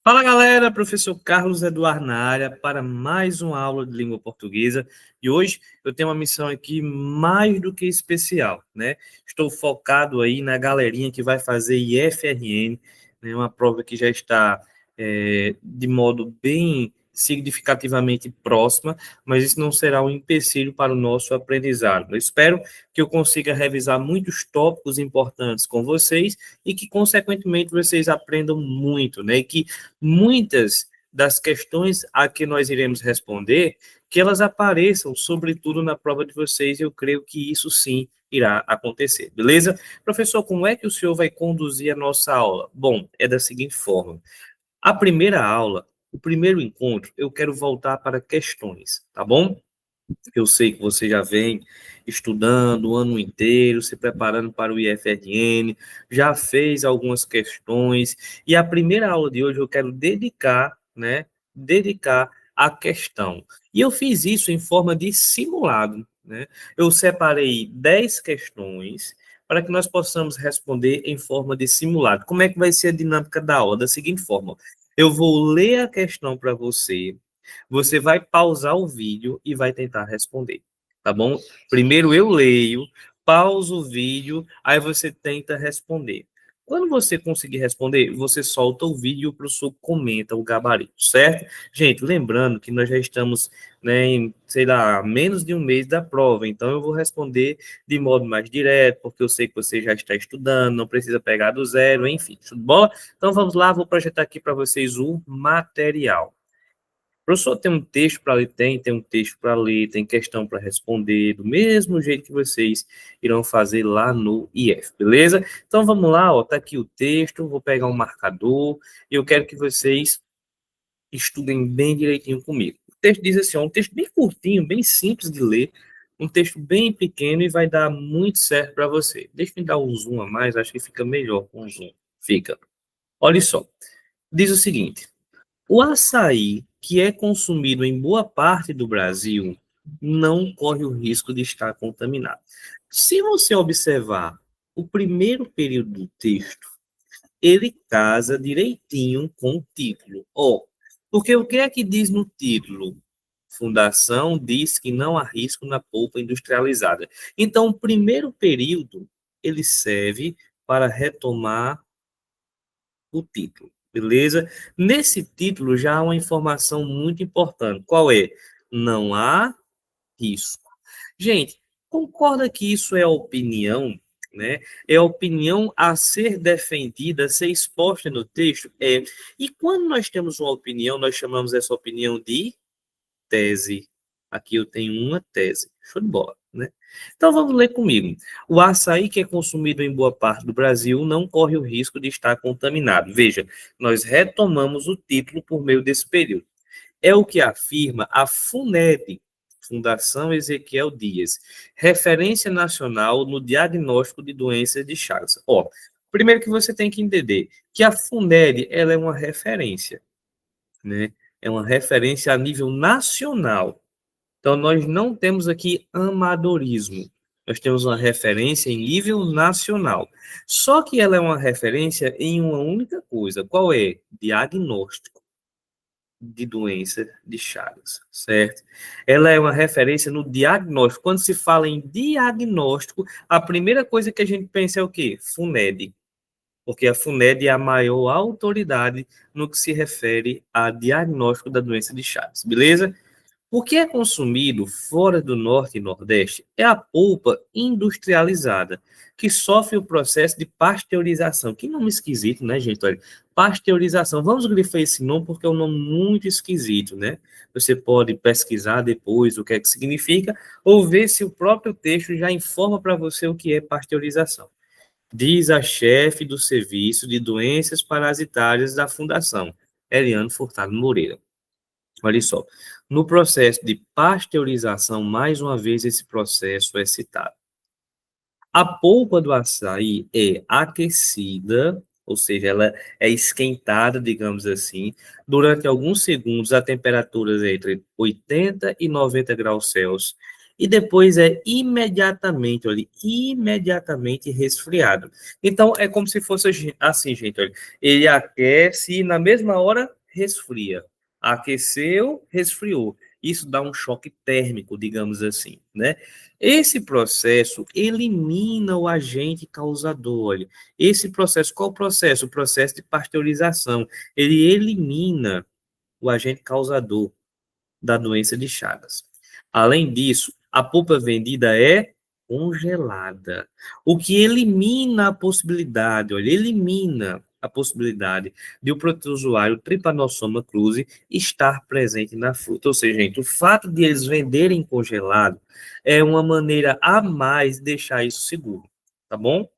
Fala galera, professor Carlos Eduardo na área para mais uma aula de língua portuguesa e hoje eu tenho uma missão aqui mais do que especial, né? Estou focado aí na galerinha que vai fazer IFRN, né? Uma prova que já está de modo bem significativamente próxima, mas isso não será um empecilho para o nosso aprendizado. Eu espero que eu consiga revisar muitos tópicos importantes com vocês e que, consequentemente, vocês aprendam muito, né? E que muitas das questões a que nós iremos responder, que elas apareçam, sobretudo, na prova de vocês, eu creio que isso sim irá acontecer, beleza? Professor, como é que o senhor vai conduzir a nossa aula? Bom, é da seguinte forma. A primeira aula, o primeiro encontro, eu quero voltar para questões, tá bom? Eu sei que você já vem estudando o ano inteiro, se preparando para o IFRN, já fez algumas questões, e a primeira aula de hoje eu quero dedicar, né, dedicar à questão. E eu fiz isso em forma de simulado, né? Eu separei 10 questões para que nós possamos responder em forma de simulado. Como é que vai ser a dinâmica da aula? Da seguinte forma, eu vou ler a questão para você, você vai pausar o vídeo e vai tentar responder, tá bom? Primeiro eu leio, pauso o vídeo, aí você tenta responder. Quando você conseguir responder, você solta o vídeo e o professor comenta o gabarito, certo? Gente, lembrando que nós já estamos, né, em, sei lá, menos de um mês da prova, então eu vou responder de modo mais direto, porque eu sei que você já está estudando, não precisa pegar do zero, enfim, show de bola? Então vamos lá, vou projetar aqui para vocês o material. Professor, tem um texto para ler? Tem um texto para ler, tem questão para responder, do mesmo jeito que vocês irão fazer lá no IF, beleza? Então vamos lá, ó, tá aqui o texto, vou pegar um marcador e eu quero que vocês estudem bem direitinho comigo. O texto diz assim, ó, um texto bem curtinho, bem simples de ler, um texto bem pequeno e vai dar muito certo para você. Deixa eu dar um zoom a mais, acho que fica melhor com zoom. Fica. Olha só, diz o seguinte: o açaí, que é consumido em boa parte do Brasil, não corre o risco de estar contaminado. Se você observar o primeiro período do texto, ele casa direitinho com o título. Porque o que é que diz no título? Fundação diz que não há risco na polpa industrializada. Então, o primeiro período, ele serve para retomar o título, beleza? Nesse título já há uma informação muito importante. Qual é? Não há risco. Gente, concorda que isso é opinião, né? É opinião a ser defendida, a ser exposta no texto? É. E quando nós temos uma opinião, nós chamamos essa opinião de tese. Aqui eu tenho uma tese. Show de bola, né? Então vamos ler comigo. O açaí que é consumido em boa parte do Brasil não corre o risco de estar contaminado. Veja, nós retomamos o título por meio desse período. É o que afirma a FUNED, Fundação Ezequiel Dias, referência nacional no diagnóstico de doenças de Chagas. Primeiro que você tem que entender que a FUNED ela é uma referência, né? É uma referência a nível nacional. Então, nós não temos aqui amadorismo. Nós temos uma referência em nível nacional. Só que ela é uma referência em uma única coisa. Qual é? Diagnóstico de doença de Chagas, certo? Ela é uma referência no diagnóstico. Quando se fala em diagnóstico, a primeira coisa que a gente pensa é o quê? FUNED, porque a FUNED é a maior autoridade no que se refere a diagnóstico da doença de Chagas, beleza? O que é consumido fora do Norte e Nordeste é a polpa industrializada, que sofre o processo de pasteurização. Que nome esquisito, né, gente? Olha, pasteurização. Vamos grifar esse nome porque é um nome muito esquisito, né? Você pode pesquisar depois o que é que significa, ou ver se o próprio texto já informa para você o que é pasteurização. Diz a chefe do Serviço de Doenças Parasitárias da Fundação, Eliane Furtado Moreira. Olha só, no processo de pasteurização, mais uma vez esse processo é citado. A polpa do açaí é aquecida, ou seja, ela é esquentada, digamos assim, durante alguns segundos a temperaturas entre 80 e 90 graus Celsius, e depois é imediatamente, olha, imediatamente resfriado. Então, é como se fosse assim, gente, olha, ele aquece e na mesma hora resfria. Aqueceu, resfriou. Isso dá um choque térmico, digamos assim, né? Esse processo elimina o agente causador, olha. Esse processo, qual o processo? O processo de pasteurização. Ele elimina o agente causador da doença de Chagas. Além disso, a polpa vendida é congelada, o que elimina a possibilidade, olha, elimina a possibilidade de o protozoário Trypanosoma cruzi estar presente na fruta. Ou seja, gente, o fato de eles venderem congelado é uma maneira a mais de deixar isso seguro, tá bom?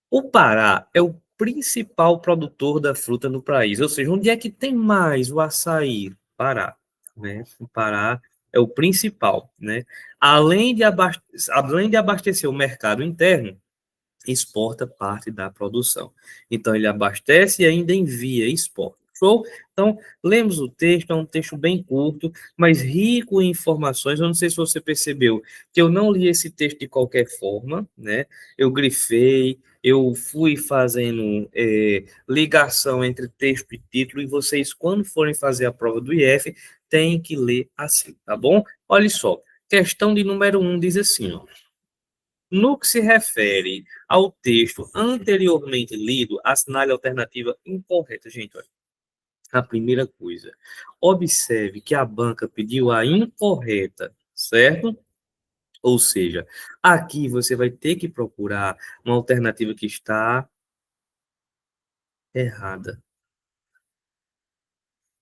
O Pará é o principal produtor da fruta no país, ou seja, onde é que tem mais o açaí? Pará, né? O Pará é o principal, né? Além de abastecer o mercado interno, exporta parte da produção. Então, ele abastece e ainda envia, exporta. Show? Então, lemos o texto, é um texto bem curto, mas rico em informações. Eu não sei se você percebeu que eu não li esse texto de qualquer forma, né? Eu grifei, eu fui fazendo ligação entre texto e título, e vocês, quando forem fazer a prova do IF, têm que ler assim, tá bom? Olha só, questão de número 1 diz assim, ó. No que se refere ao texto anteriormente lido, assinale a alternativa incorreta. Gente, olha, a primeira coisa, observe que a banca pediu a incorreta, certo? Ou seja, aqui você vai ter que procurar uma alternativa que está errada.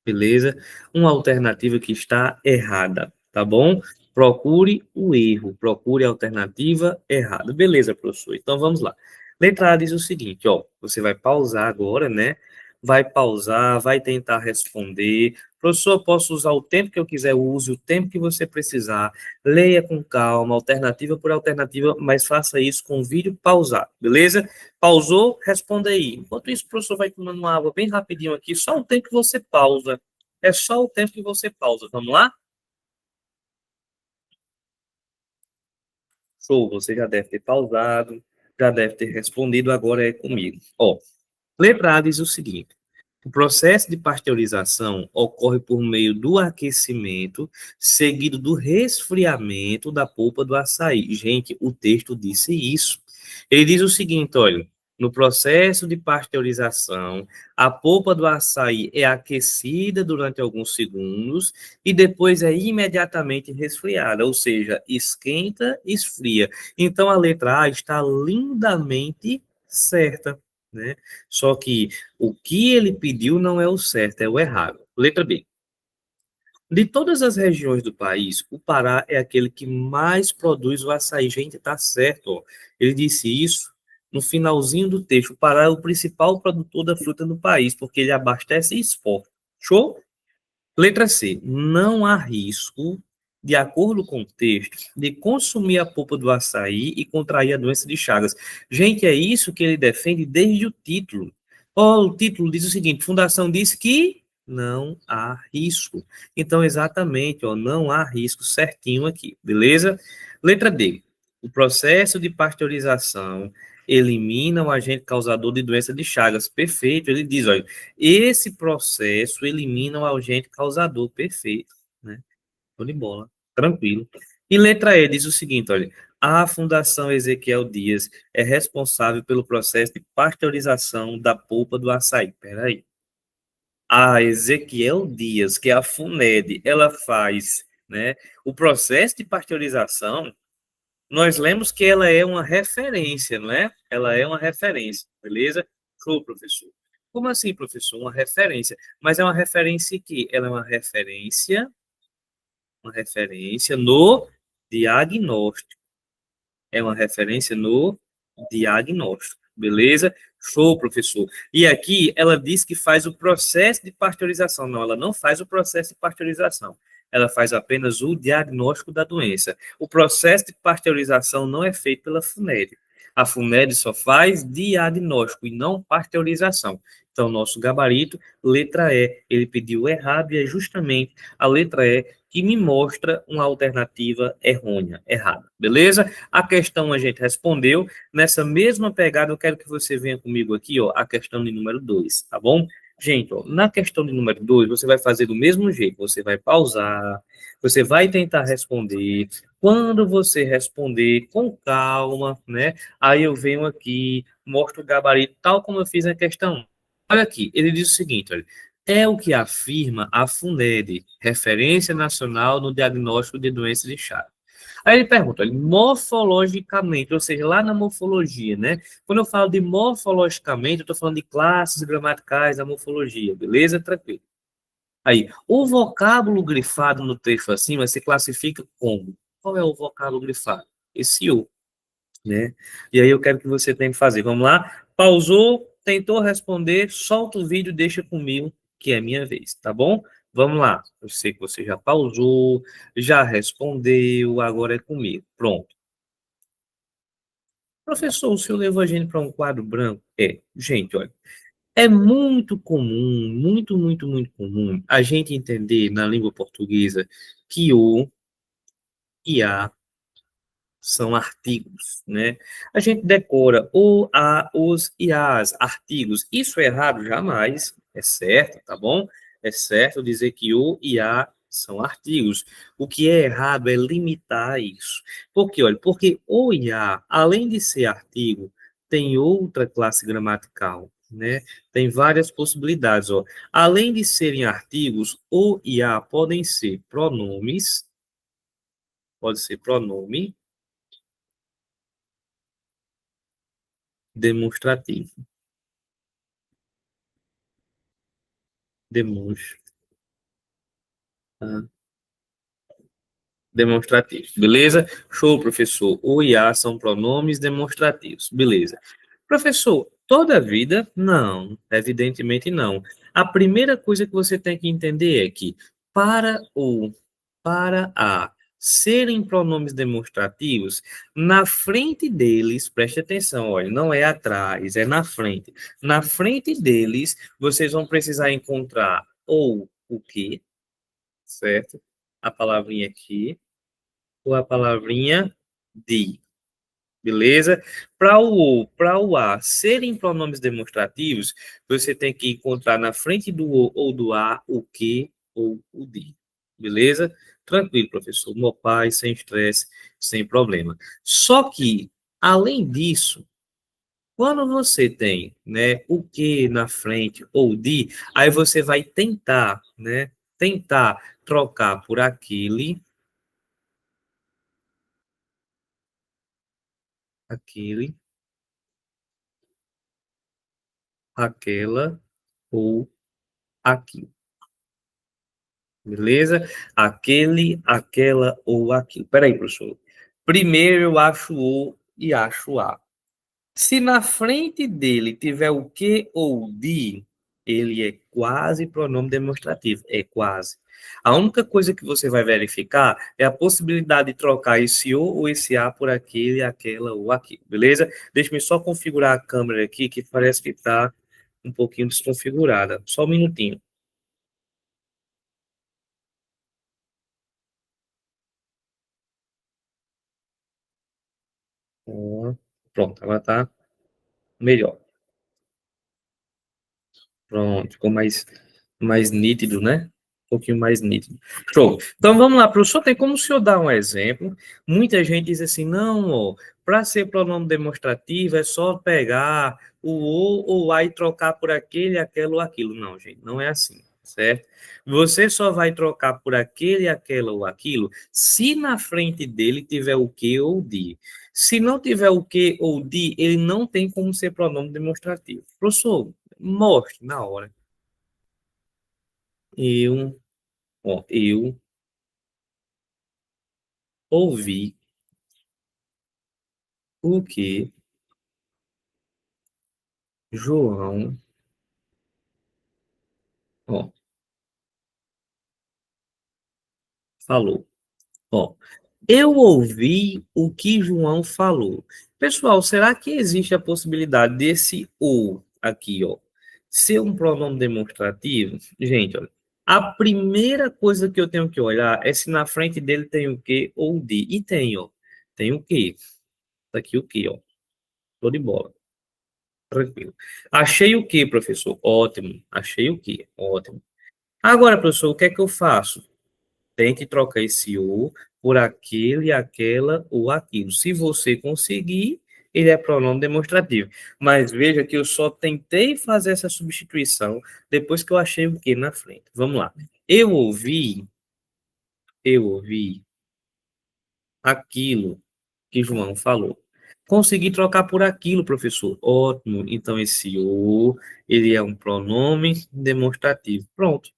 Beleza? Uma alternativa que está errada, tá bom? Procure o erro, procure a alternativa errada. Beleza, professor? Então vamos lá. Letra A diz o seguinte, ó, você vai pausar agora, né? Vai pausar, vai tentar responder. Professor, eu posso usar o tempo que eu quiser, use o tempo que você precisar. Leia com calma, alternativa por alternativa, mas faça isso com o vídeo pausado, beleza? Pausou? Responda aí. Enquanto isso, o professor vai tomando uma água bem rapidinho aqui, só o tempo que você pausa. É só o tempo que você pausa. Vamos lá? Show, você já deve ter pausado, já deve ter respondido, agora é comigo. Ó, letra A diz o seguinte: o processo de pasteurização ocorre por meio do aquecimento, seguido do resfriamento da polpa do açaí. Gente, o texto disse isso. Ele diz o seguinte, olha, no processo de pasteurização, a polpa do açaí é aquecida durante alguns segundos e depois é imediatamente resfriada, ou seja, esquenta, esfria. Então a letra A está lindamente certa, né? Só que o que ele pediu não é o certo, é o errado. Letra B. De todas as regiões do país, o Pará é aquele que mais produz o açaí. Gente, tá certo, ó. Ele disse isso no finalzinho do texto. O Pará é o principal produtor da fruta do país, porque ele abastece e exporta. Show? Letra C. Não há risco, de acordo com o texto, de consumir a polpa do açaí e contrair a doença de Chagas. Gente, é isso que ele defende desde o título. Ó, o título diz o seguinte: Fundação diz que não há risco. Então, exatamente, ó, não há risco certinho aqui, beleza? Letra D. O processo de pasteurização elimina o agente causador de doença de Chagas. Perfeito. Ele diz, olha, esse processo elimina o agente causador. Perfeito, né? Tô de bola. Tranquilo. E letra E diz o seguinte, olha, a Fundação Ezequiel Dias é responsável pelo processo de pasteurização da polpa do açaí. Peraí. A Ezequiel Dias, que é a FUNED, ela faz, né, o processo de pasteurização. Nós lemos que ela é uma referência, não é? Ela é uma referência, beleza? Show, professor. Como assim, professor? Uma referência. Mas é uma referência que ela é uma referência no diagnóstico. É uma referência no diagnóstico, beleza? Show, professor. E aqui ela diz que faz o processo de pasteurização. Não, ela não faz o processo de pasteurização. Ela faz apenas o diagnóstico da doença. O processo de pasteurização não é feito pela FUNED. A FUNED só faz diagnóstico e não pasteurização. Então, nosso gabarito, letra E, ele pediu errado e é justamente a letra E que me mostra uma alternativa errônea, errada, beleza? A questão a gente respondeu. Nessa mesma pegada, eu quero que você venha comigo aqui, ó, a questão de número 2, tá bom? Gente, ó, na questão de número 2, você vai fazer do mesmo jeito, você vai pausar, você vai tentar responder. Quando você responder com calma, né? Aí eu venho aqui, mostro o gabarito, tal como eu fiz na questão 1. Olha aqui, ele diz o seguinte, olha, é o que afirma a FUNED, Referência Nacional no Diagnóstico de Doenças de Chagas. Aí ele pergunta, olha, morfologicamente, ou seja, lá na morfologia, né? Quando eu falo de morfologicamente, eu estou falando de classes gramaticais da morfologia, beleza? Tranquilo. Aí, o vocábulo grifado no trecho acima se classifica como? Qual é o vocábulo grifado? Esse o, né? E aí eu quero que você tente fazer. Vamos lá? Pausou, tentou responder, solta o vídeo, deixa comigo, que é minha vez, tá bom? Vamos lá. Eu sei que você já pausou, já respondeu, agora é comigo. Pronto. Professor, o senhor levou a gente para um quadro branco? É, gente, olha, é muito comum, muito comum a gente entender na língua portuguesa que o e a são artigos, né? A gente decora o, a, os e as, artigos. Isso é errado? Jamais. É certo, tá bom? É certo dizer que o e a são artigos. O que é errado é limitar isso. Por quê? Olha, porque o e a, além de ser artigo, tem outra classe gramatical, né? Tem várias possibilidades, ó. Além de serem artigos, o e a podem ser pronomes, pode ser pronome demonstrativo. Demonstra, demonstrativo. Beleza? Show, professor. O e a são pronomes demonstrativos. Beleza. Professor, toda a vida? Não, evidentemente não. A primeira coisa que você tem que entender é que para o, para a serem pronomes demonstrativos, na frente deles, preste atenção, olha, não é atrás, é na frente. Na frente deles, vocês vão precisar encontrar ou o que, certo? A palavrinha aqui, ou a palavrinha de, beleza? Para o a serem pronomes demonstrativos, você tem que encontrar na frente do o ou do a o que ou o de, beleza? Tranquilo, professor. Meu pai, sem estresse, sem problema. Só que, além disso, quando você tem, né, o que na frente ou de, aí você vai tentar, né, tentar trocar por aquele, aquele, aquela ou aquilo. Beleza? Aquele, aquela ou aquilo. Peraí, professor. Primeiro eu acho o e acho a. Se na frente dele tiver o que ou de, ele é quase pronome demonstrativo. É quase. A única coisa que você vai verificar é a possibilidade de trocar esse o ou esse a por aquele, aquela ou aquilo. Beleza? Deixa-me só configurar a câmera aqui, que parece que está um pouquinho desconfigurada. Só um minutinho. Ó, pronto, agora tá melhor. Pronto, ficou mais nítido, né? Um pouquinho mais nítido. Show. Então vamos lá, professor. Tem como o senhor dar um exemplo? Muita gente diz assim: não, ó, para ser pronome demonstrativo é só pegar o ou a e trocar por aquele, aquela ou aquilo. Não, gente, não é assim, certo? Você só vai trocar por aquele, aquela ou aquilo se na frente dele tiver o que ou de. Se não tiver o que ou de, ele não tem como ser pronome demonstrativo. Professor, mostre na hora. Eu, eu ouvi o que João, ó, falou. Ó, eu ouvi o que João falou. Pessoal, será que existe a possibilidade desse ou aqui, ó, ser um pronome demonstrativo? Gente, olha. A primeira coisa que eu tenho que olhar é se na frente dele tem o que ou o de. E tem, ó. Tem o que. Tá aqui o que, ó. Tô de bola. Tranquilo. Achei o que, professor? Ótimo. Achei o que? Ótimo. Agora, professor, o que é que eu faço? Tente trocar esse o por aquele, aquela ou aquilo. Se você conseguir, ele é pronome demonstrativo. Mas veja que eu só tentei fazer essa substituição depois que eu achei o que na frente. Vamos lá. Eu ouvi, eu ouvi aquilo que João falou. Consegui trocar por aquilo, professor. Ótimo. Então, esse o, ele é um pronome demonstrativo. Pronto.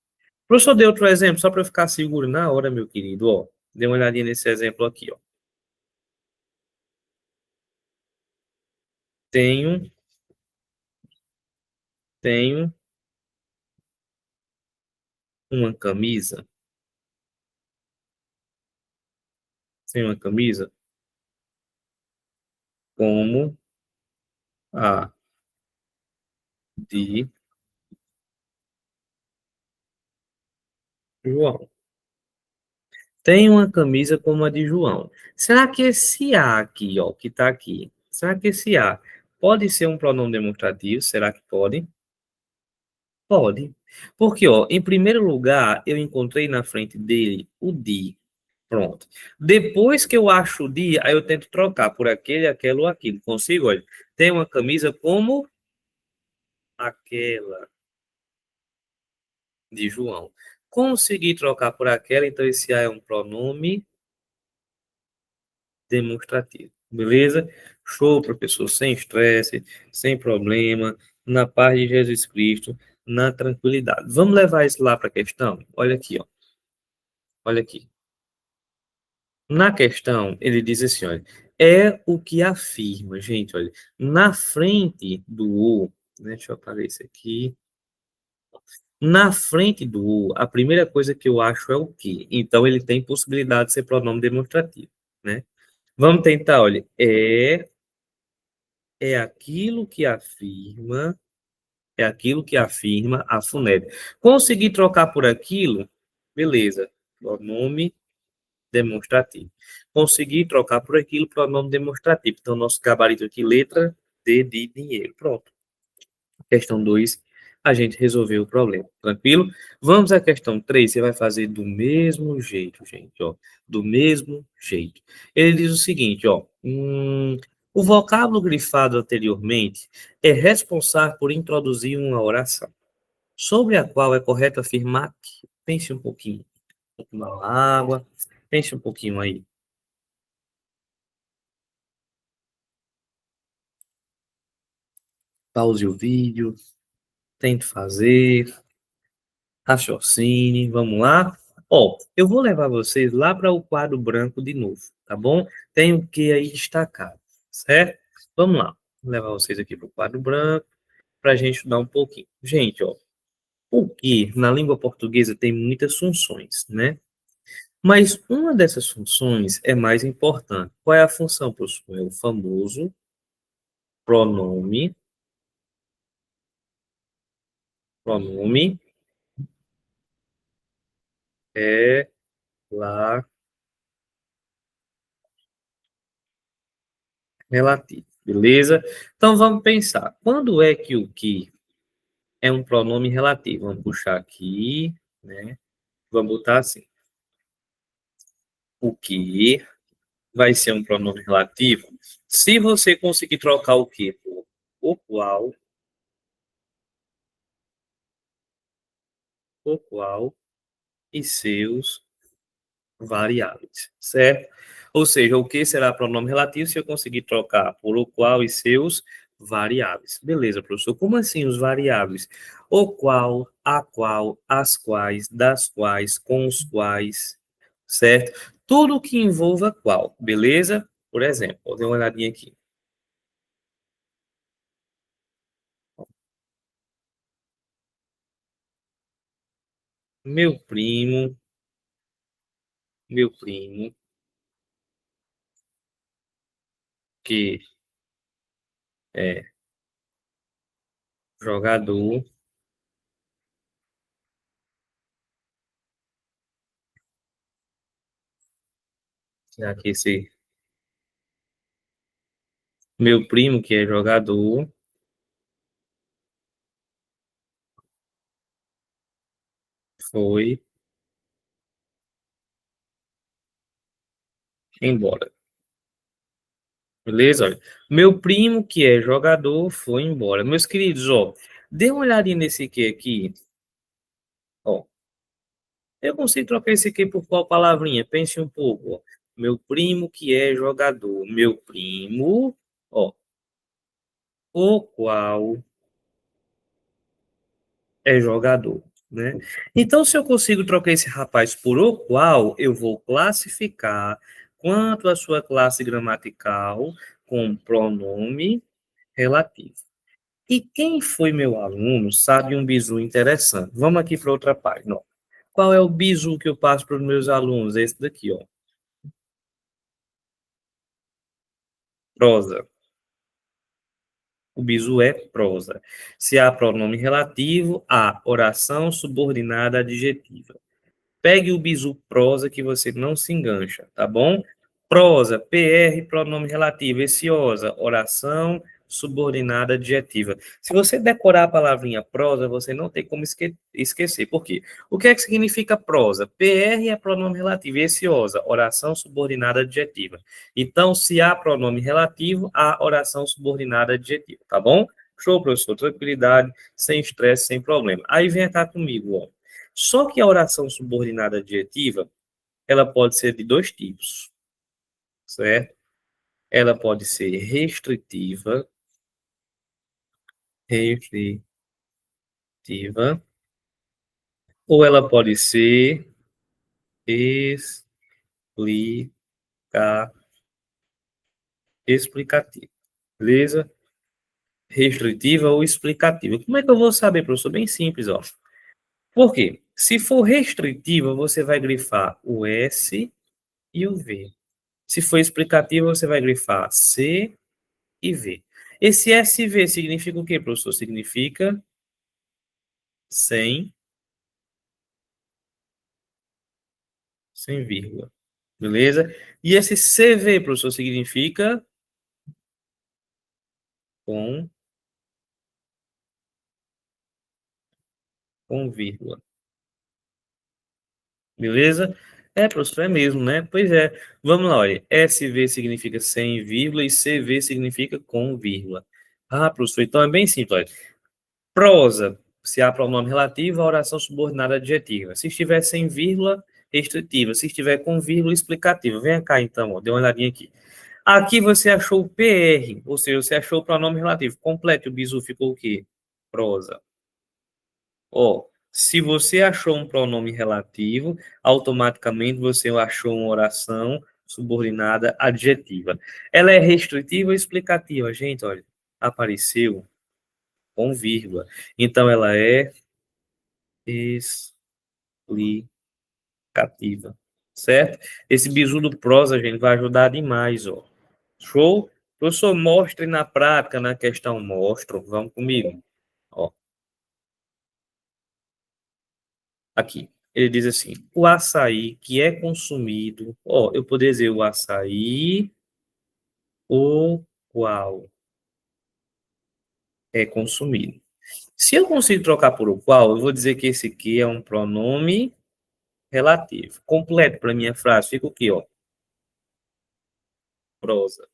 Professor, dê outro exemplo, só para eu ficar seguro na hora, meu querido. Ó, dê uma olhadinha nesse exemplo aqui, ó. Tenho, tenho uma camisa. Tenho uma camisa como a de João. Tenho uma camisa como a de João. Será que esse A aqui, ó, que tá aqui, será que esse A pode ser um pronome demonstrativo? Será que pode? Pode. Porque, ó, em primeiro lugar, eu encontrei na frente dele o de. Pronto. Depois que eu acho o de, aí eu tento trocar por aquele, aquela ou aquilo. Consigo, olha. Tem uma camisa como aquela de João. Consegui trocar por aquela, então esse A é um pronome demonstrativo. Beleza? Show, professor. Sem estresse, sem problema, na paz de Jesus Cristo, na tranquilidade. Vamos levar isso lá para a questão? Olha aqui, ó. Olha aqui. Na questão, ele diz assim, olha, é o que afirma, gente, olha, na frente do o, né, deixa eu apagar isso aqui, na frente do o, a primeira coisa que eu acho é o que, então ele tem possibilidade de ser pronome demonstrativo, né? Vamos tentar, olha, é aquilo que afirma, é aquilo que afirma a FUNED. Conseguir trocar por aquilo, beleza, pronome demonstrativo. Conseguir trocar por aquilo, pronome demonstrativo. Então, nosso gabarito aqui, letra D de dinheiro. Pronto. Questão 2, a gente resolveu o problema. Tranquilo? Vamos à questão 3, você vai fazer do mesmo jeito, gente, ó. Do mesmo jeito. Ele diz o seguinte, ó. O vocábulo grifado anteriormente é responsável por introduzir uma oração, sobre a qual é correto afirmar que... Pense um pouquinho. Tomar água. Pense um pouquinho aí. Pause o vídeo, tente fazer, raciocine, vamos lá. Ó, eu vou levar vocês lá para o quadro branco de novo, tá bom? Tenho que aí destacar, certo? Vamos lá, vou levar vocês aqui para o quadro branco para a gente estudar um pouquinho. Gente, ó, o que na língua portuguesa tem muitas funções, né? Mas uma dessas funções é mais importante. Qual é a função, professor? É o famoso pronome, pronome é lá relativo, beleza? Então vamos pensar, quando é que o que é um pronome relativo? Vamos puxar aqui, né? Vamos botar assim, o que vai ser um pronome relativo se você conseguir trocar o que por o qual e seus variáveis, certo? Ou seja, o que será pronome relativo se eu conseguir trocar por o qual e seus variáveis. Beleza, professor. Como assim os variáveis? O qual, a qual, as quais, das quais, com os quais, certo? Tudo que envolva qual, beleza? Por exemplo, vou dar uma olhadinha aqui. Meu primo, meu primo, que é jogador Aqui esse meu primo, que é jogador, foi embora. Beleza? Olha, meu primo, que é jogador, foi embora. Meus queridos, ó, dê uma olhadinha nesse aqui. Ó, eu consigo trocar esse aqui por qual palavrinha? Pense um pouco, ó. Meu primo, que é jogador. Meu primo, ó, o qual é jogador, né? Então, se eu consigo trocar esse rapaz por o qual, eu vou classificar quanto à sua classe gramatical com pronome relativo. E quem foi meu aluno sabe um bizu interessante. Vamos aqui para outra página. Ó. Qual é o bizu que eu passo para os meus alunos? Esse daqui, ó. Prosa. O bizu é prosa. Se há pronome relativo, há oração subordinada adjetiva. Pegue o bizu prosa que você não se engancha, tá bom? Prosa, PR, pronome relativo, eciosa, oração subordinada adjetiva. Se você decorar a palavrinha prosa, você não tem como esquecer. Por quê? O que é que significa prosa? PR é pronome relativo, eciosa, oração subordinada adjetiva. Então, se há pronome relativo, há oração subordinada adjetiva, tá bom? Show, professor, tranquilidade, sem estresse, sem problema. Aí vem cá comigo, ó. Só que a oração subordinada adjetiva, ela pode ser de dois tipos, certo? Ela pode ser restritiva, ou ela pode ser explicativa, beleza? Restritiva ou explicativa. Como é que eu vou saber, professor? Bem simples, ó. Por quê? Se for restritiva, você vai grifar o S e o V. Se for explicativa, você vai grifar C e V. Esse SV significa o quê, professor? Significa sem, sem vírgula. Beleza? E esse CV, professor, significa com, com vírgula. Beleza? É, professor, é mesmo, né? Pois é. Vamos lá, olha. SV significa sem vírgula e CV significa com vírgula. Ah, professor, então é bem simples, olha. Prosa, se há pronome relativo, a oração subordinada adjetiva. Se estiver sem vírgula, restritiva. Se estiver com vírgula, explicativa. Vem cá, então, ó, dê uma olhadinha aqui. Aqui você achou o PR, ou seja, você achou o pronome relativo. Complete o bizu, ficou o quê? Prosa. Ó, se você achou um pronome relativo, automaticamente você achou uma oração subordinada adjetiva. Ela é restritiva ou explicativa? Gente, olha, apareceu com vírgula. Então, ela é explicativa, certo? Esse bizu do prosa, gente, vai ajudar demais, ó. Show? Professor, mostre na prática, na questão mostro. Vamos comigo. Ó, aqui. Ele diz assim: o açaí que é consumido. Ó, eu poderia dizer o açaí, o qual é consumido. Se eu consigo trocar por o qual, eu vou dizer que esse aqui é um pronome relativo. Completo para minha frase. Fica o quê, ó? Prosa.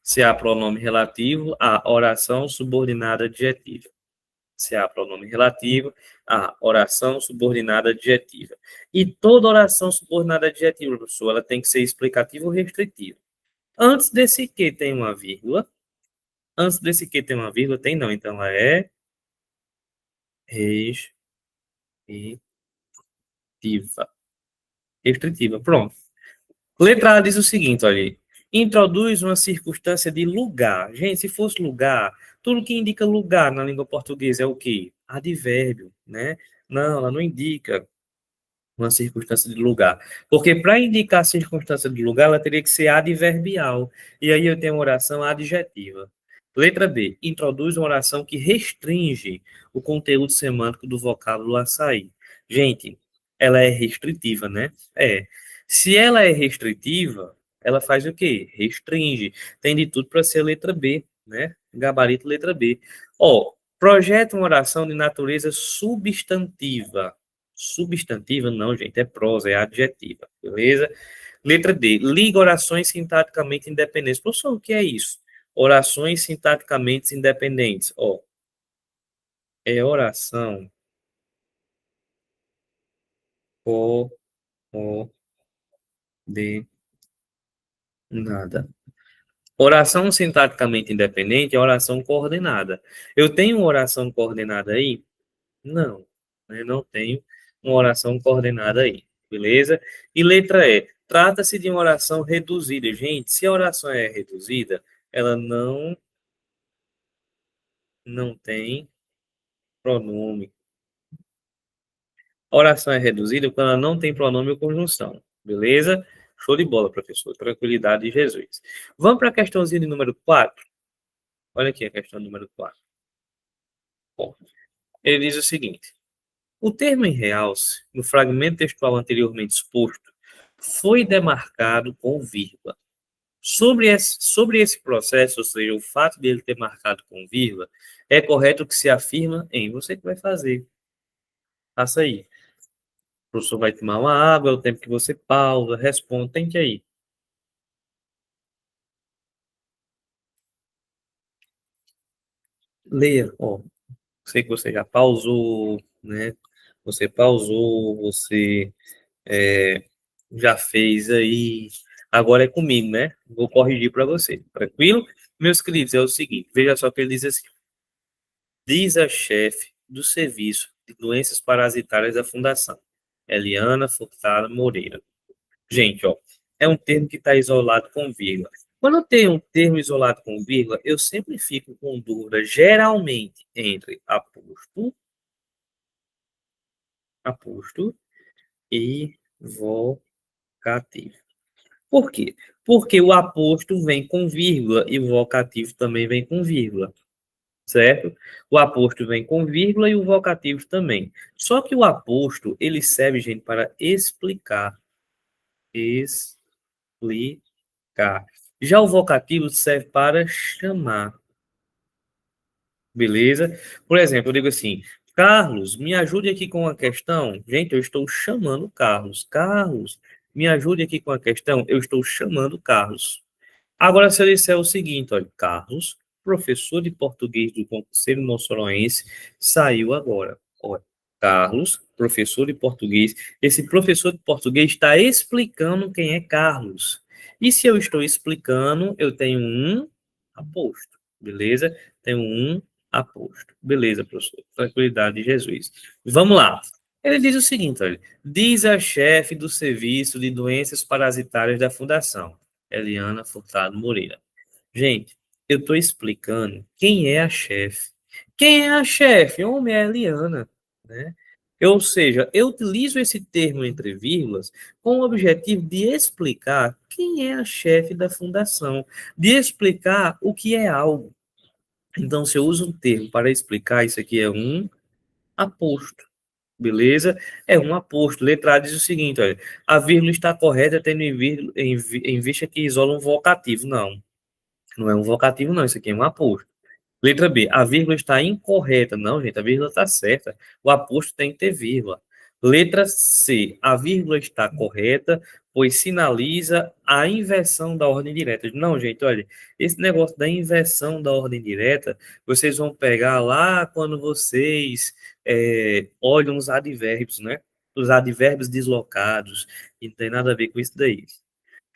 Se há pronome relativo, a oração subordinada adjetiva. Se há pronome relativo, a oração subordinada adjetiva. E toda oração subordinada adjetiva, professor, ela tem que ser explicativa ou restritiva. Antes desse que tem uma vírgula. Antes desse que tem uma vírgula, tem não. Então, ela é restritiva. Restritiva, pronto. Letra A diz o seguinte, olha aí. Introduz uma circunstância de lugar. Gente, se fosse lugar, tudo que indica lugar na língua portuguesa é o quê? Advérbio, né? Não, ela não indica uma circunstância de lugar. Porque para indicar circunstância de lugar, ela teria que ser adverbial. E aí eu tenho uma oração adjetiva. Letra B. Introduz uma oração que restringe o conteúdo semântico do vocábulo açaí. Gente, Ela é restritiva, né? É. Se ela é restritiva, ela faz o quê? Restringe. Tem de tudo para ser a letra B, né? Gabarito letra B. Ó, projeta uma oração de natureza substantiva. Substantiva não, gente, é prosa, é adjetiva, beleza? Letra D, liga orações sintaticamente independentes. Professor, o que é isso? Orações sintaticamente independentes. Ó, é oração coordenada. Oração sintaticamente independente é oração coordenada. Eu tenho uma oração coordenada aí? Não, eu não tenho uma oração coordenada aí, beleza? E letra E, trata-se de uma oração reduzida. Gente, se a oração é reduzida, ela não tem pronome. A oração é reduzida quando ela não tem pronome ou conjunção, beleza? Show de bola, professor. Tranquilidade de Jesus. Vamos para a questãozinha de número 4. Olha aqui a questão número 4. Bom, ele diz o seguinte: o termo em realce, no fragmento textual anteriormente exposto, foi demarcado com vírgula. Sobre esse processo, ou seja, o fato de ele ter marcado com vírgula, é correto que se afirma em você que vai fazer. Faça aí. O professor vai tomar uma água, é o tempo que você pausa, responde, tente aí. Leia, ó. Sei que você já pausou, né? Você pausou, você já fez aí. Agora é comigo, né? Vou corrigir para você. Tranquilo? Meus queridos, é o seguinte: veja só que ele diz assim: diz a chefe do serviço de doenças parasitárias da Fundação, Eliana Furtado Moreira. Gente, ó, é um termo que está isolado com vírgula. Quando eu tenho um termo isolado com vírgula, eu sempre fico com dúvida, geralmente, entre aposto e vocativo. Por quê? Porque o aposto vem com vírgula e o vocativo também vem com vírgula, certo? O aposto vem com vírgula e o vocativo também. Só que o aposto, ele serve, gente, para explicar. Explicar. Já o vocativo serve para chamar, beleza? Por exemplo, eu digo assim: Carlos, me ajude aqui com a questão. Gente, eu estou chamando Carlos. Carlos, me ajude aqui com a questão. Eu estou chamando Carlos. Agora, se eu disser o seguinte, olha, Carlos, professor de português do Conselho Moçoroense, saiu agora. Olha, Carlos, professor de português. Esse professor de português está explicando quem é Carlos. E se eu estou explicando, eu tenho um aposto, beleza? Tenho um aposto. Beleza, professor. Tranquilidade de Jesus. Vamos lá. Ele diz o seguinte, olha, diz a chefe do serviço de doenças parasitárias da Fundação, Eliana Furtado Moreira. Gente, eu estou explicando quem é a chefe. Quem é a chefe? Homem, é a Eliana, né? Ou seja, eu utilizo esse termo entre vírgulas com o objetivo de explicar quem é a chefe da fundação, de explicar o que é algo. Então, se eu uso um termo para explicar, isso aqui é um aposto. Beleza? É um aposto. Letra A diz o seguinte, olha, a vírgula está correta tendo em vista que isola um vocativo. Não, não é um vocativo, não. Isso aqui é um aposto. Letra B, a vírgula está incorreta. Não, gente, a vírgula está certa. O aposto tem que ter vírgula. Letra C, a vírgula está correta, pois sinaliza a inversão da ordem direta. Não, gente, olha, esse negócio da inversão da ordem direta, vocês vão pegar lá quando vocês olham os advérbios, né? Os advérbios deslocados. E não tem nada a ver com isso daí.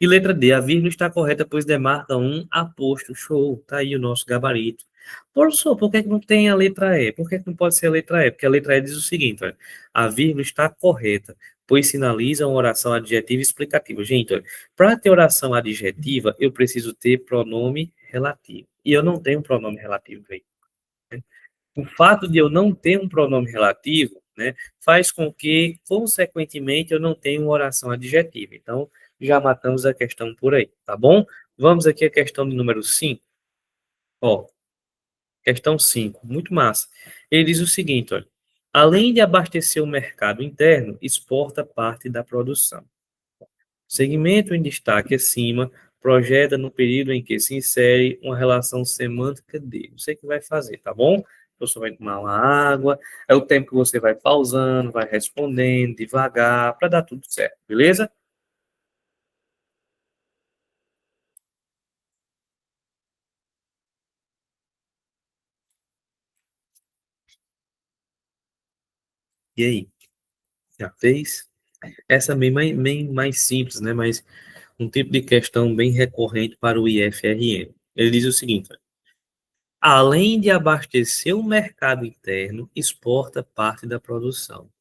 E letra D, a vírgula está correta, pois demarca um aposto. Show, tá aí o nosso gabarito. Professor, por que não tem a letra E? Por que não pode ser a letra E? Porque a letra E diz o seguinte, olha, a vírgula está correta, pois sinaliza uma oração adjetiva explicativa. Gente, olha, para ter oração adjetiva, eu preciso ter pronome relativo. E eu não tenho pronome relativo aí. O fato de eu não ter um pronome relativo, né, faz com que, consequentemente, eu não tenha uma oração adjetiva. Então, já matamos a questão por aí, tá bom? Vamos aqui à questão de número 5. Ó, questão 5, muito massa. Ele diz o seguinte, olha, Além de abastecer o mercado interno, exporta parte da produção. Segmento em destaque acima projeta no período em que se insere uma relação semântica de. Você que vai fazer, tá bom? Você vai tomar uma água, é o tempo que você vai pausando, vai respondendo devagar, para dar tudo certo, beleza? E aí, já fez? Essa é bem mais simples, né? Mas um tipo de questão bem recorrente para o IFRN. Ele diz o seguinte: além de abastecer o mercado interno, exporta parte da produção.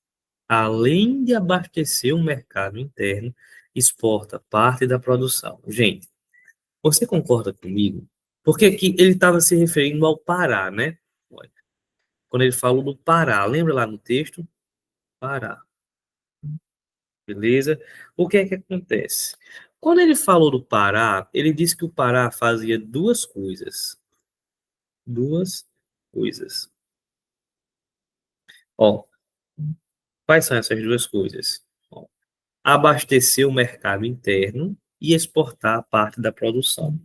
Além de abastecer o mercado interno, exporta parte da produção. Gente, você concorda comigo? Porque aqui ele estava se referindo ao Pará, né? Quando ele falou do Pará, lembra lá no texto? Pará, beleza? O que é que acontece? Quando ele falou do Pará, ele disse que o Pará fazia duas coisas. Duas coisas. Ó, quais são essas duas coisas? Ó, abastecer o mercado interno e exportar parte da produção.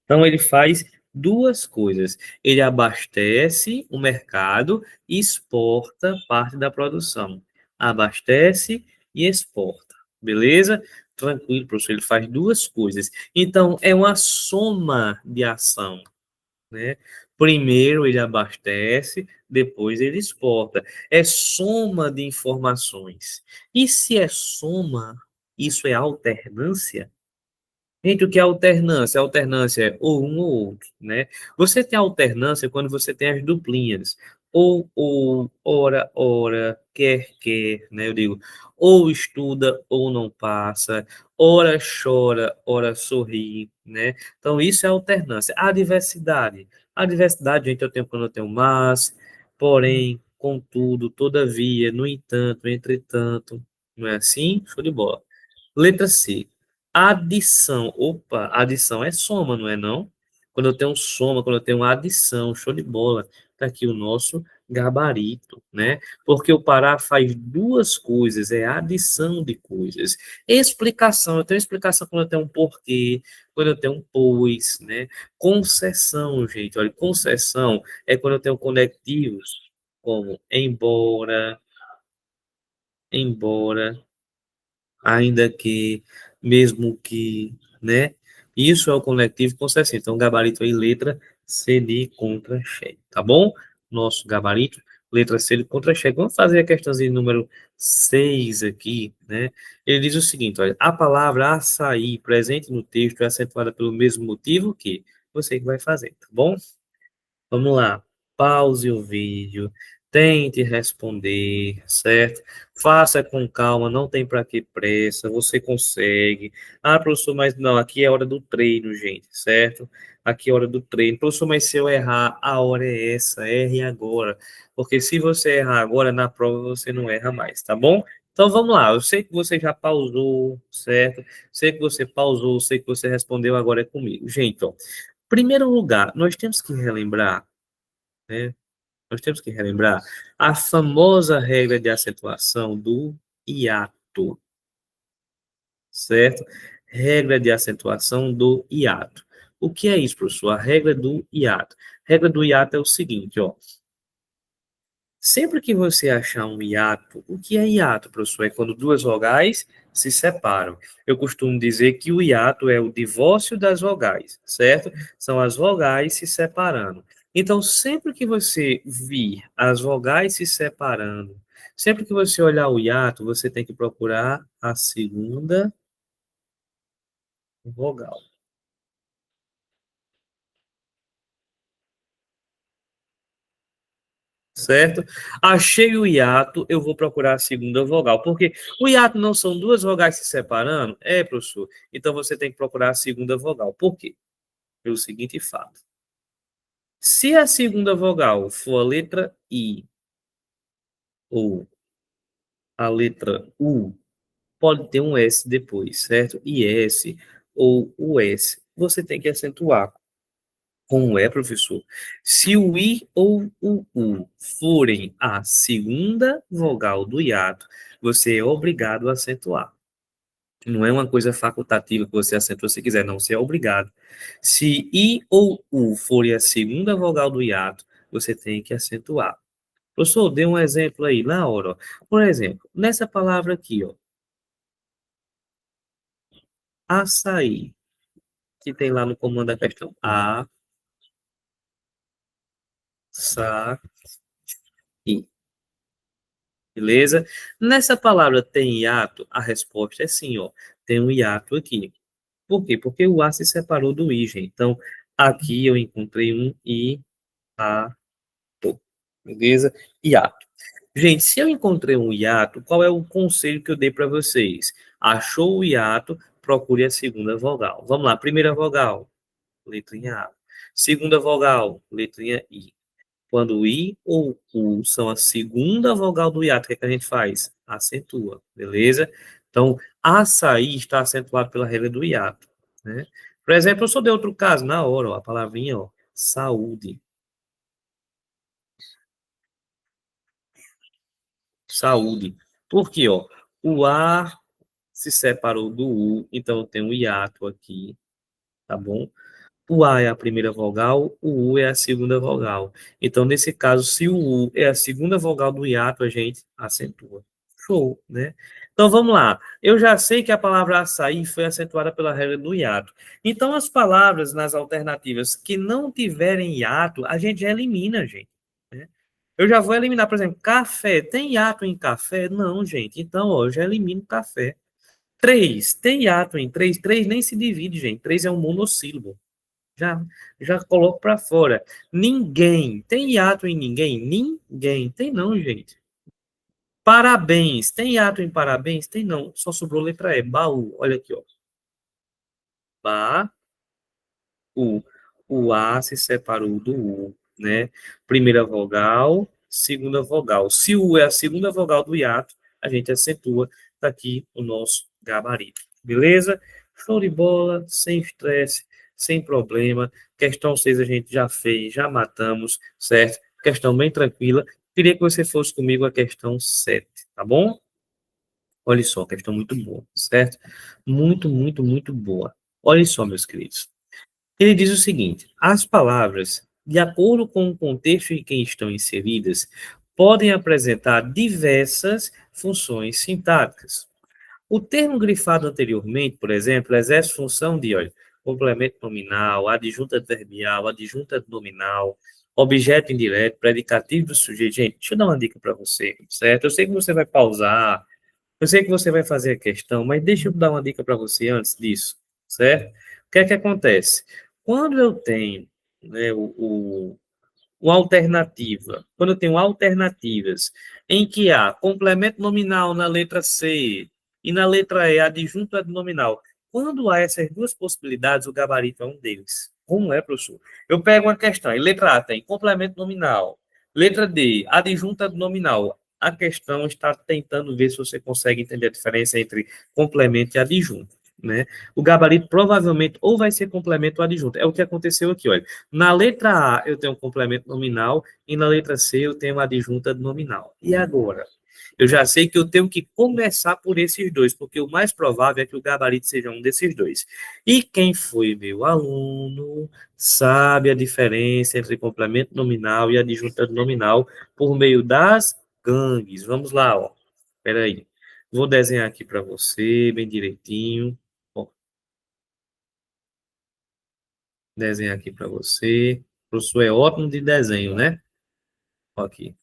Então, ele faz duas coisas. Ele abastece o mercado e exporta parte da produção. Abastece e exporta. Beleza? Tranquilo, professor. Ele faz duas coisas. Então, é uma soma de ação, né? Primeiro ele abastece, depois ele exporta. É soma de informações. E se é soma, isso é alternância? Gente, o que é alternância? Alternância é ou um ou outro, né? Você tem alternância quando você tem as duplinhas. Ou, ora, ora, quer, né? Eu digo, ou estuda ou não passa, ora chora, ora sorri, né? Então, isso é alternância. A diversidade. A diversidade, gente, eu tenho quando eu tenho mas, porém, contudo, todavia, no entanto, entretanto, não é assim? Show de bola. Letra C. Adição. Opa, adição é soma, não é não? Quando eu tenho soma, quando eu tenho adição, show de bola. Tá aqui o nosso gabarito, né? Porque o Pará faz duas coisas, é adição de coisas. Explicação, eu tenho explicação quando eu tenho um porquê, quando eu tenho um pois, né? Concessão, gente, olha, concessão é quando eu tenho conectivos como embora, ainda que, mesmo que, né? Isso é o conectivo concessivo. Então, gabarito aí, letra C de contra-cheque, tá bom? Nosso gabarito, letra C de contra-cheque. Vamos fazer a questãozinha número 6 aqui, né? Ele diz o seguinte, olha, a palavra açaí presente no texto é acentuada pelo mesmo motivo que você que vai fazer, tá bom? Vamos lá. Pause o vídeo. Tente responder, certo? Faça com calma, não tem para que pressa, você consegue. Ah, professor, mas não, aqui é hora do treino, gente, certo? Aqui é hora do treino. Professor, mas se eu errar, a hora é essa, erre agora. Porque se você errar agora, na prova você não erra mais, tá bom? Então vamos lá, eu sei que você já pausou, certo? Sei que você pausou, sei que você respondeu, agora é comigo. Gente, ó, primeiro lugar, nós temos que relembrar, né? Nós temos que relembrar a famosa regra de acentuação do hiato, certo? Regra de acentuação do hiato. O que é isso, professor? A regra do hiato. A regra do hiato é o seguinte, ó. Sempre que você achar um hiato, o que é hiato, professor? É quando duas vogais se separam. Eu costumo dizer que o hiato é o divórcio das vogais, certo? São as vogais se separando. Então, sempre que você vir as vogais se separando, sempre que você olhar o hiato, você tem que procurar a segunda vogal. Certo? Achei o hiato, eu vou procurar a segunda vogal. Porque o hiato não são duas vogais se separando? É, professor. Então você tem que procurar a segunda vogal. Por quê? Pelo seguinte fato. Se a segunda vogal for a letra I ou a letra U, pode ter um S depois, certo? IS ou o S. Você tem que acentuar. Como é, professor? Se o I ou o U forem a segunda vogal do hiato, você é obrigado a acentuar. Não é uma coisa facultativa que você acentua se quiser, não, você é obrigado. Se I ou U forem a segunda vogal do hiato, você tem que acentuar. Professor, dê um exemplo aí, na hora. Ó. Por exemplo, nessa palavra aqui, ó, açaí, que tem lá no comando da questão. Açaí. Beleza? Nessa palavra tem hiato? A resposta é sim, ó. Tem um hiato aqui. Por quê? Porque o A se separou do I, gente. Então, aqui eu encontrei um hiato. Beleza? Hiato. Gente, se eu encontrei um hiato, qual é o conselho que eu dei para vocês? Achou o hiato, procure a segunda vogal. Vamos lá, primeira vogal, letrinha A. Segunda vogal, letrinha I. Quando o I ou o U são a segunda vogal do hiato, o que é que a gente faz? Acentua, beleza? Então, açaí está acentuado pela regra do hiato, né? Por exemplo, eu só dei outro caso, na hora, ó, a palavrinha, ó, saúde. Saúde. Por quê, ó? O A se separou do U, então tem um hiato aqui, tá bom? O A é a primeira vogal, o U é a segunda vogal. Então, nesse caso, se o U é a segunda vogal do hiato, a gente acentua. Show, né? Então, vamos lá. Eu já sei que a palavra açaí foi acentuada pela regra do hiato. Então, as palavras nas alternativas que não tiverem hiato, a gente já elimina, gente. Né? Eu já vou eliminar, por exemplo, café. Tem hiato em café? Não, gente. Então, ó, eu já elimino café. Três. Tem hiato em três? Três nem se divide, gente. Três é um monossílabo. Já, já coloco para fora. Ninguém. Tem hiato em ninguém? Ninguém. Tem não, gente. Parabéns. Tem hiato em parabéns? Tem não. Só sobrou letra E. Baú. Olha aqui, ó. Ba. U. O A se separou do U, né? Primeira vogal, segunda vogal. Se o U é a segunda vogal do hiato, a gente acentua. Tá aqui o nosso gabarito. Beleza? Show de bola, sem estresse, sem problema. Questão 6 a gente já fez, já matamos, certo? Questão bem tranquila. Queria que você fosse comigo a questão 7, tá bom? Olha só, questão muito boa, certo? Muito, muito, muito boa. Olha só, meus queridos. Ele diz o seguinte: as palavras, de acordo com o contexto em que estão inseridas, podem apresentar diversas funções sintáticas. O termo grifado anteriormente, por exemplo, exerce função de, olha, complemento nominal, adjunta adverbial, adjunta nominal, objeto indireto, predicativo do sujeito. Gente, deixa eu dar uma dica para você, certo? Eu sei que você vai pausar, eu sei que você vai fazer a questão, mas deixa eu dar uma dica para você antes disso, certo? O que é que acontece? Quando eu tenho, né, uma alternativa, quando eu tenho alternativas em que há complemento nominal na letra C e na letra E adjunto adnominal, quando há essas duas possibilidades, o gabarito é um deles. Como é, professor? Eu pego uma questão, e letra A tem complemento nominal, letra D, adjunto adnominal. A questão está tentando ver se você consegue entender a diferença entre complemento e adjunto, né? O gabarito provavelmente ou vai ser complemento ou adjunto. É o que aconteceu aqui, olha. Na letra A eu tenho um complemento nominal e na letra C eu tenho uma adjunta nominal. E agora? Eu já sei que eu tenho que começar por esses dois, porque o mais provável é que o gabarito seja um desses dois. E quem foi meu aluno sabe a diferença entre complemento nominal e adjunta nominal por meio das gangues. Vamos lá, ó. Espera aí. Vou desenhar aqui para você, bem direitinho. Ó, desenhar aqui para você. O professor é ótimo de desenho, né? Ó, aqui.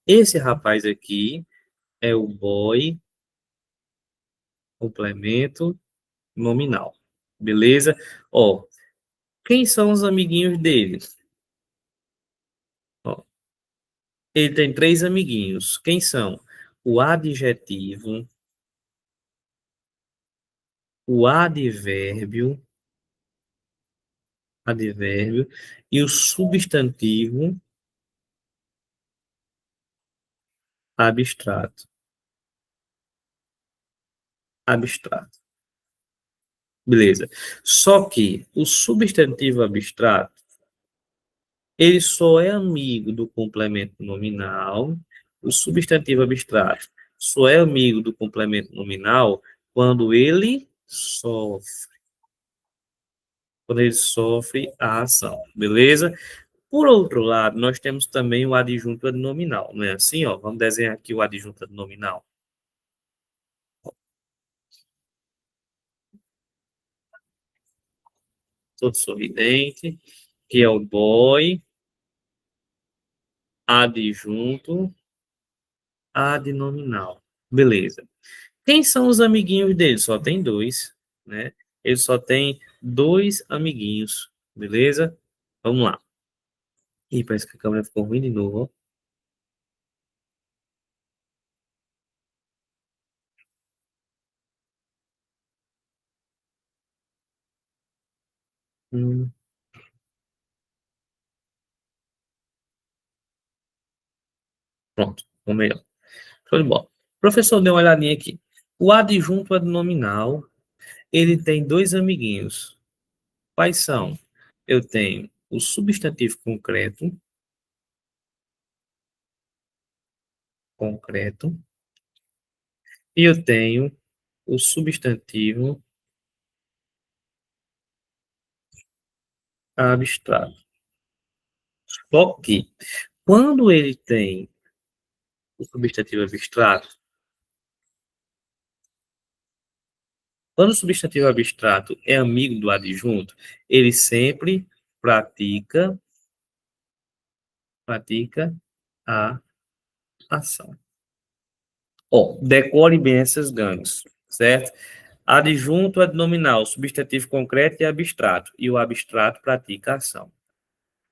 Esse rapaz aqui é o boy, complemento nominal. Beleza? Ó, quem são os amiguinhos dele? Ó, ele tem três amiguinhos. Quem são? O adjetivo, o advérbio e o substantivo abstrato. Abstrato. Beleza. Só que o substantivo abstrato, ele só é amigo do complemento nominal. O substantivo abstrato só é amigo do complemento nominal quando ele sofre. Quando ele sofre a ação. Beleza? Por outro lado, nós temos também o adjunto adnominal. Não é assim? Ó? Vamos desenhar aqui o adjunto adnominal. Todo sorridente, que é o boy, adjunto, adnominal. Beleza. Quem são os amiguinhos dele? Só tem dois, né? Ele só tem dois amiguinhos, beleza? Vamos lá. Ih, parece que a câmera ficou ruim de novo, ó. Hum, pronto, ficou melhor. Show de bola. Professor, dê uma olhadinha aqui. O adjunto adnominal, ele tem dois amiguinhos. Quais são? Eu tenho o substantivo concreto, concreto, e eu tenho o substantivo abstrato. Só que, quando ele tem o substantivo abstrato, quando o substantivo abstrato é amigo do adjunto, ele sempre pratica, pratica a ação. Ó, decore bem essas gangues, certo? Adjunto adnominal, substantivo concreto e abstrato. E o abstrato pratica a ação.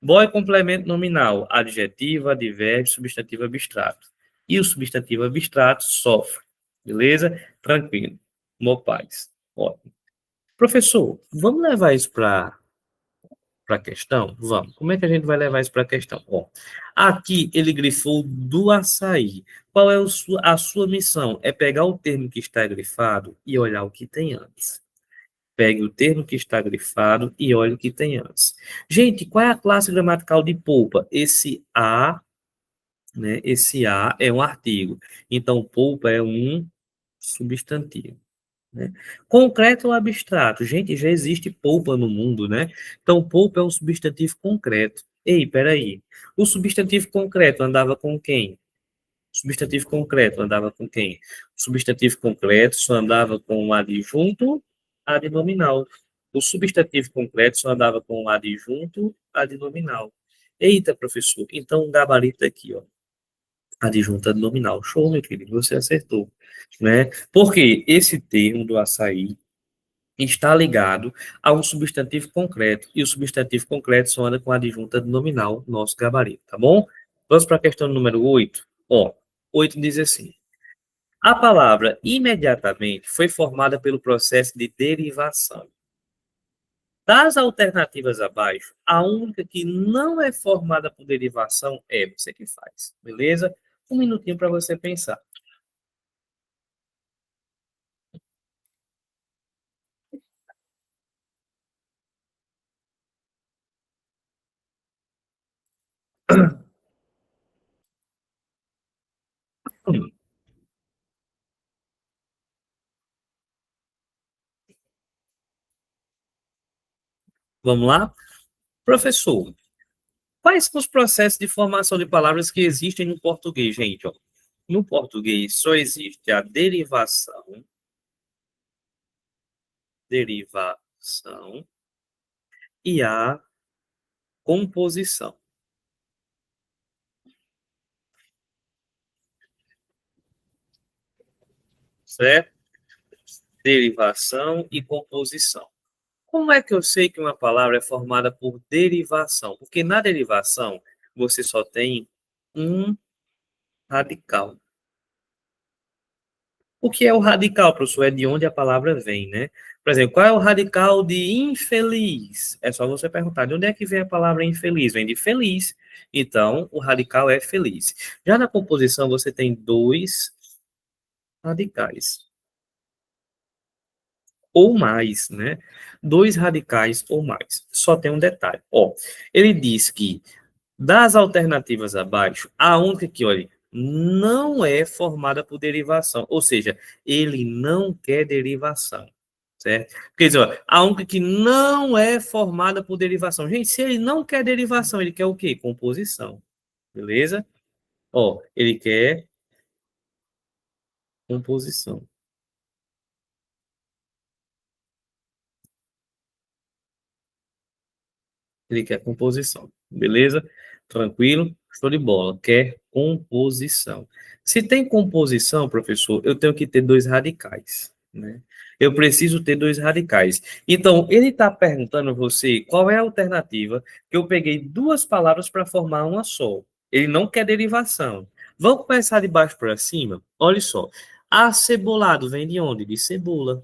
Boy complemento nominal, adjetivo, advérbio, substantivo abstrato. E o substantivo abstrato sofre. Beleza? Tranquilo. Mopaz. Ótimo. Professor, vamos levar isso para a questão? Vamos. Como é que a gente vai levar isso para a questão? Bom, aqui ele grifou do açaí. Qual é a sua missão? É pegar o termo que está grifado e olhar o que tem antes. Pegue o termo que está grifado e olhe o que tem antes. Gente, qual é a classe gramatical de polpa? Esse A, né? Esse A é um artigo. Então, polpa é um substantivo. Né? Concreto ou abstrato? Gente, já existe polpa no mundo, né? Então, polpa é um substantivo concreto. Ei, peraí. O substantivo concreto andava com quem? O substantivo concreto andava com quem? O substantivo concreto só andava com o adjunto adnominal. O substantivo concreto só andava com o adjunto adnominal. Eita, professor. Então, o gabarito aqui, ó. Adjunto adnominal. Show, meu querido. Você acertou. Né? Porque esse termo do açaí está ligado a um substantivo concreto, e o substantivo concreto só anda com a adjunta nominal, nosso gabarito, tá bom? Vamos para a questão número 8. Ó, 8 diz assim: a palavra imediatamente foi formada pelo processo de derivação. Das alternativas abaixo, a única que não é formada por derivação é você que faz, beleza? Um minutinho para você pensar. Vamos lá? Professor, quais são os processos de formação de palavras que existem no português, gente? Ó, no português só existe a derivação e a composição, certo? Derivação e composição. Como é que eu sei que uma palavra é formada por derivação? Porque na derivação você só tem um radical. O que é o radical, professor? É de onde a palavra vem, né? Por exemplo, qual é o radical de infeliz? É só você perguntar de onde é que vem a palavra infeliz? Vem de feliz. Então, o radical é feliz. Já na composição, você tem dois radicais. ou mais, né? Dois radicais ou mais. Só tem um detalhe. Ó, ele diz que das alternativas abaixo, a única que, olha, não é formada por derivação, ou seja, ele não quer derivação, certo? Quer dizer, ó, a única que não é formada por derivação. Gente, se ele não quer derivação, ele quer o quê? Composição, beleza? Ó, ele quer composição. Ele quer composição. Beleza? Tranquilo? Show de bola. Quer composição. Se tem composição, professor, eu tenho que ter dois radicais, né? Eu preciso ter dois radicais. Então, ele está perguntando a você qual é a alternativa que eu peguei duas palavras para formar uma só. Ele não quer derivação. Vamos começar de baixo para cima? Olha só. Acebolado vem de onde? De cebola.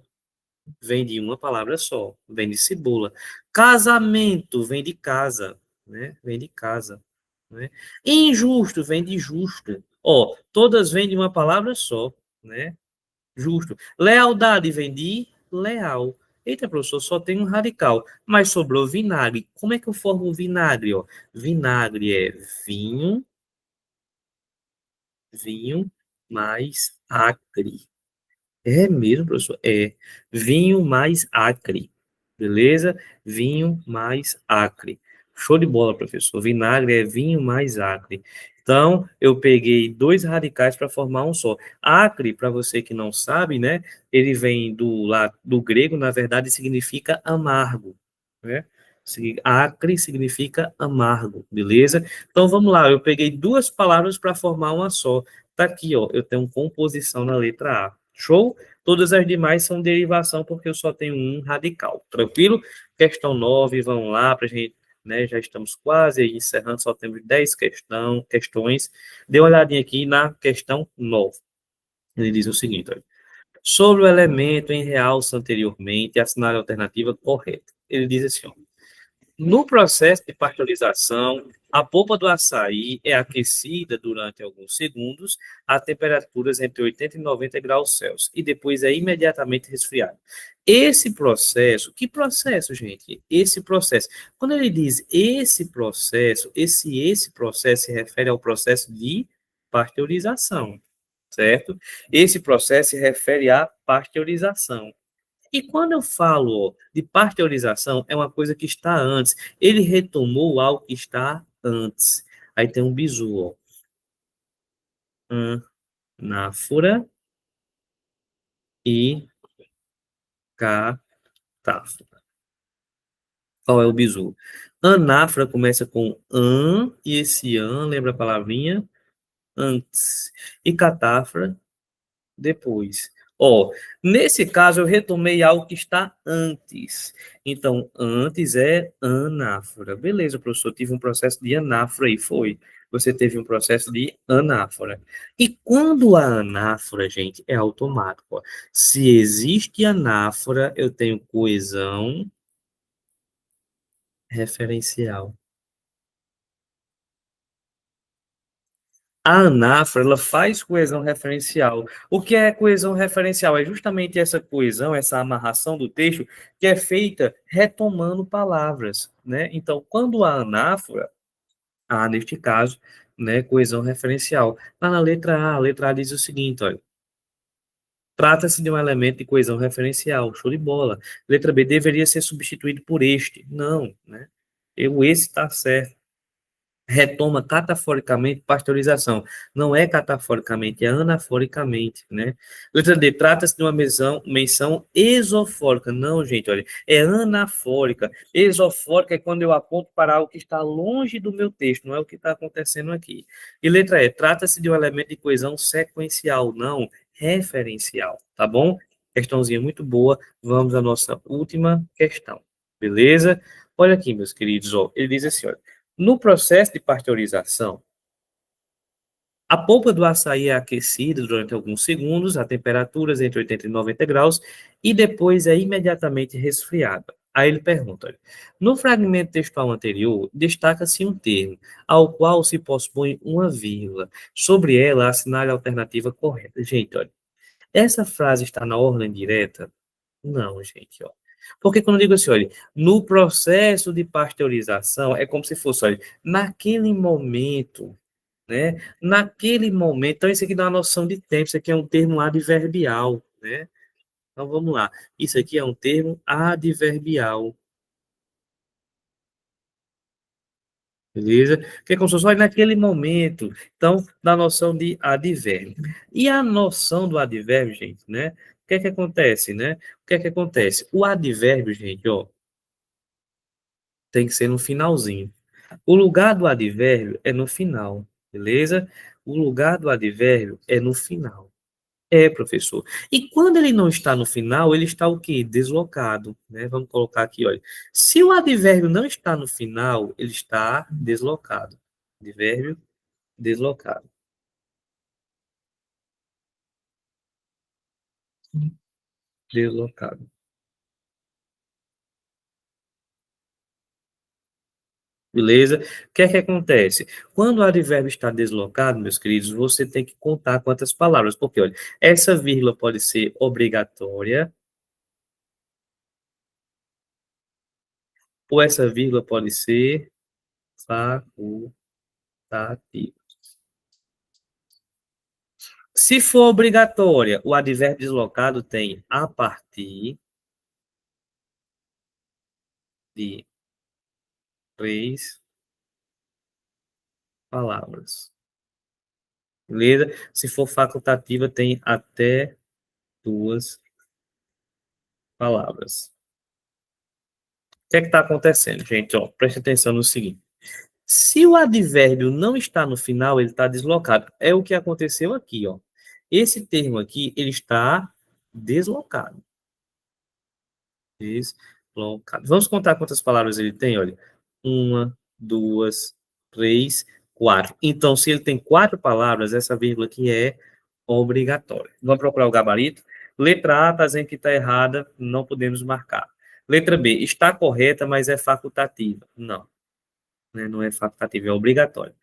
Vem de uma palavra só, vem de cebola. Casamento vem de casa, né? Vem de casa, né? Injusto vem de justo. Ó, todas vêm de uma palavra só, né? Justo. Lealdade vem de leal. Eita, professor, só tem um radical, mas sobrou vinagre. Como é que eu formo o vinagre, ó? Vinagre é vinho, vinho mais acre. É mesmo, professor? É. Vinho mais acre. Beleza? Vinho mais acre. Show de bola, professor. Vinagre é vinho mais acre. Então, eu peguei dois radicais para formar um só. Acre, para você que não sabe, né? Ele vem do grego, na verdade, significa amargo, né? Acre significa amargo, beleza? Então, vamos lá. Eu peguei duas palavras para formar uma só. Tá aqui, ó. Eu tenho composição na letra A. Show? Todas as demais são derivação, porque eu só tenho um radical. Tranquilo? Questão 9, vamos lá, para a gente, né? Já estamos quase aí encerrando, só temos 10 questões. Dê uma olhadinha aqui na questão 9. Ele diz o seguinte: olha, sobre o elemento em realce anteriormente, assinale a alternativa correta. Ele diz assim: ó, no processo de pasteurização, a polpa do açaí é aquecida durante alguns segundos a temperaturas entre 80 e 90 graus Celsius e depois é imediatamente resfriada. Esse processo, que processo, gente? Esse processo. Quando ele diz esse processo, esse processo se refere ao processo de pasteurização, certo? Esse processo se refere à pasteurização. E quando eu falo de pasteurização, é uma coisa que está antes. Ele retomou algo que está antes. Aí tem um bizu, ó. Anáfora e catáfora. Qual é o bizu? Anáfora começa com an, e esse an, lembra a palavrinha? Antes. E catáfora depois. Ó, nesse caso eu retomei algo que está antes. Então, antes é anáfora. Beleza, professor, tive um processo de anáfora aí, foi. Você teve um processo de anáfora. E quando a anáfora, gente, é automático. Ó. Se existe anáfora, eu tenho coesão referencial. A ANAFRA, ela faz coesão referencial. O que é coesão referencial? É justamente essa coesão, essa amarração do texto que é feita retomando palavras, né? Então, quando a anáfora, há, neste caso, né, coesão referencial. Lá na letra A, a letra A diz o seguinte, olha, trata-se de um elemento de coesão referencial, show de bola. Letra B, deveria ser substituído por este. Não, né? Esse está certo, retoma cataforicamente pasteurização. Não é cataforicamente, é anaforicamente, né? Letra D, trata-se de uma menção esofórica. Não, gente, olha, é anafórica. Esofórica é quando eu aponto para algo que está longe do meu texto, não é o que está acontecendo aqui. E letra E, trata-se de um elemento de coesão sequencial, não referencial, tá bom? Questãozinha muito boa. Vamos à nossa última questão, beleza? Olha aqui, meus queridos, ó, ele diz assim, olha, no processo de pasteurização, a polpa do açaí é aquecida durante alguns segundos a temperaturas entre 80 e 90 graus e depois é imediatamente resfriada. Aí ele pergunta, olha, no fragmento textual anterior, destaca-se um termo, ao qual se pospõe uma vírgula. Sobre ela, assinale a alternativa correta. Gente, olha, essa frase está na ordem direta? Não, gente, ó. Porque quando eu digo assim, olha, no processo de pasteurização, é como se fosse, olha, naquele momento, né? Naquele momento, então isso aqui dá uma noção de tempo, isso aqui é um termo adverbial, né? Então vamos lá. Isso aqui é um termo adverbial, beleza? Que é como se fosse, olha, naquele momento. Então, dá a noção de advérbio. E a noção do advérbio, gente, né? O que é que acontece, né? O que é que acontece? O advérbio, gente, ó, tem que ser no finalzinho. O lugar do advérbio é no final, beleza? O lugar do advérbio é no final. É, professor. E quando ele não está no final, ele está o quê? Deslocado, né? Vamos colocar aqui, olha. Se o advérbio não está no final, ele está deslocado. Advérbio deslocado. Deslocado. Beleza? O que é que acontece? Quando o advérbio está deslocado, meus queridos, você tem que contar quantas palavras, porque, olha, essa vírgula pode ser obrigatória, ou essa vírgula pode ser facultativa. Se for obrigatória, o advérbio deslocado tem a partir de 3 palavras. Beleza? Se for facultativa, tem até 2 palavras. O que é que está acontecendo, gente? Ó, preste atenção no seguinte. Se o advérbio não está no final, ele está deslocado. É o que aconteceu aqui, ó. Esse termo aqui, ele está deslocado. Deslocado. Vamos contar quantas palavras ele tem, olha. Uma, duas, três, quatro. Então, se ele tem 4 palavras, essa vírgula aqui é obrigatória. Vamos procurar o gabarito. Letra A está dizendo que está errada, não podemos marcar. Letra B, está correta, mas é facultativa. Não, né, não é facultativa, é obrigatória.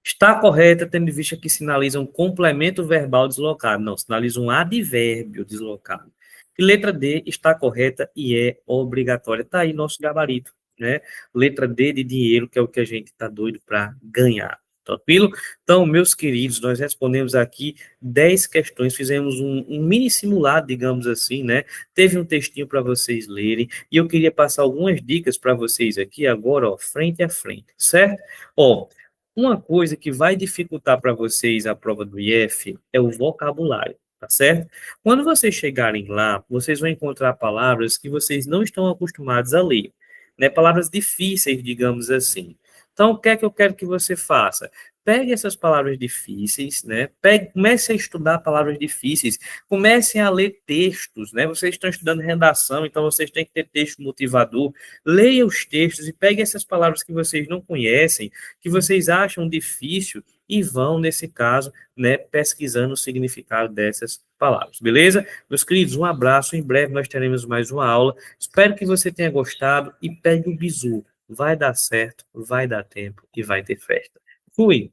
Está correta, tendo em vista que sinaliza um complemento verbal deslocado. Não, sinaliza um advérbio deslocado. E letra D está correta e é obrigatória. Está aí nosso gabarito, né? Letra D de dinheiro, que é o que a gente está doido para ganhar. Tranquilo? Então, meus queridos, nós respondemos aqui 10 questões, fizemos um mini simulado, digamos assim, né? Teve um textinho para vocês lerem, e eu queria passar algumas dicas para vocês aqui agora, ó, frente a frente, certo? Ó, uma coisa que vai dificultar para vocês a prova do IF é o vocabulário, tá certo? Quando vocês chegarem lá, vocês vão encontrar palavras que vocês não estão acostumados a ler, né? Palavras difíceis, digamos assim. Então, o que é que eu quero que você faça? Pegue essas palavras difíceis, né? Comece a estudar palavras difíceis, comecem a ler textos, né? Vocês estão estudando redação, então vocês têm que ter texto motivador. Leia os textos e pegue essas palavras que vocês não conhecem, que vocês acham difícil e vão, nesse caso, né, pesquisando o significado dessas palavras, beleza? Meus queridos, um abraço, em breve nós teremos mais uma aula, espero que você tenha gostado e pegue o bizu, vai dar certo, vai dar tempo e vai ter festa. Fui!